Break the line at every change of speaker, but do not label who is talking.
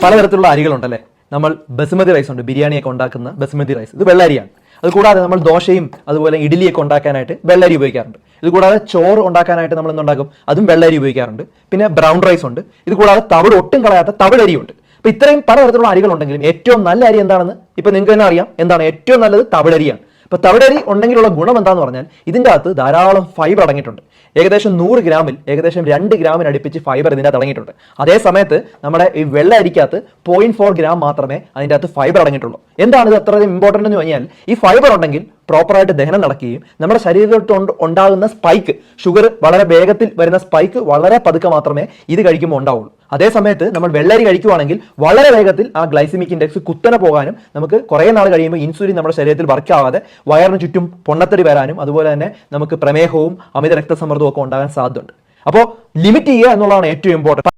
പലതരത്തിലുള്ള അരികളുണ്ടല്ലേ. നമ്മൾ ബസുമതി റൈസ് ഉണ്ട്, ബിരിയാണിയൊക്കെ ഉണ്ടാക്കുന്ന ബസുമതി റൈസ്, ഇത് വെള്ളരിയാണ്. അതുകൂടാതെ നമ്മൾ ദോശയും അതുപോലെ ഇഡ്ഡലിയൊക്കെ ഉണ്ടാക്കാനായിട്ട് വെള്ളരി ഉപയോഗിക്കാറുണ്ട്. ഇത് കൂടാതെ ചോറ് ഉണ്ടാക്കാനായിട്ട് നമ്മൾ എന്തുണ്ടാക്കും, അതും വെള്ളരി ഉപയോഗിക്കാറുണ്ട്. പിന്നെ ബ്രൗൺ റൈസ് ഉണ്ട്. ഇത് കൂടാതെ തവിട് ഒട്ടും കളയാത്ത തവിടരിയുണ്ട്. അപ്പൊ ഇത്രയും പലതരത്തിലുള്ള അരികളുണ്ടെങ്കിലും ഏറ്റവും നല്ല അരി എന്താണെന്ന് ഇപ്പൊ നിങ്ങൾക്ക് തന്നെ അറിയാം. എന്താണ് ഏറ്റവും നല്ലത്? തവിടരിയാണ്. ഇപ്പൊ തവിടരി ഉണ്ടെങ്കിലുള്ള ഗുണം എന്താന്ന് പറഞ്ഞാൽ ഇതിൻ്റെ അകത്ത് ധാരാളം ഫൈബർ അടങ്ങിയിട്ടുണ്ട്. ഏകദേശം 100 ഗ്രാമിൽ ഏകദേശം 2 ഗ്രാമിന് അടുപ്പിച്ച് ഫൈബർ ഇതിൻ്റെ അകത്ത് അടങ്ങിയിട്ടുണ്ട്. അതേ സമയത്ത് നമ്മുടെ ഈ വെള്ള അരിക്കകത്ത് 0.4 ഗ്രാം മാത്രമേ അതിൻ്റെ അകത്ത് ഫൈബർ അടങ്ങിയിട്ടുള്ളൂ. എന്താണ് ഇത് അത്രയും ഇമ്പോർട്ടൻ്റ് എന്ന് പറഞ്ഞാൽ ഈ ഫൈബർ ഉണ്ടെങ്കിൽ പ്രോപ്പറായിട്ട് ദഹനം നടക്കുകയും നമ്മുടെ ശരീരത്തിൽ ഉണ്ടാകുന്ന സ്പൈക്ക്, ഷുഗർ വളരെ വേഗത്തിൽ വരുന്ന സ്പൈക്ക് വളരെ പതുക്കെ മാത്രമേ ഇത് കഴിക്കുമ്പോൾ ഉണ്ടാവുള്ളൂ. അതേ സമയത്ത് നമ്മൾ വെള്ളരി കഴിക്കുവാണെങ്കിൽ വളരെ വേഗത്തിൽ ആ ഗ്ലൈസിമിക് ഇൻഡെക്സ് കുത്തനെ പോകാനും നമുക്ക് കുറേ നാൾ കഴിയുമ്പോൾ ഇൻസുലിൻ നമ്മുടെ ശരീരത്തിൽ വർക്ക് ആവാതെ വയറിന് ചുറ്റും പൊണ്ണത്തടി വരാനും അതുപോലെ തന്നെ നമുക്ക് പ്രമേഹവും അമിത രക്തസമ്മർദ്ദവും ഒക്കെ ഉണ്ടാകാൻ സാധ്യതയുണ്ട്. അപ്പോൾ ലിമിറ്റ് ചെയ്യുക എന്നുള്ളതാണ് ഏറ്റവും ഇമ്പോർട്ടൻറ്റ്.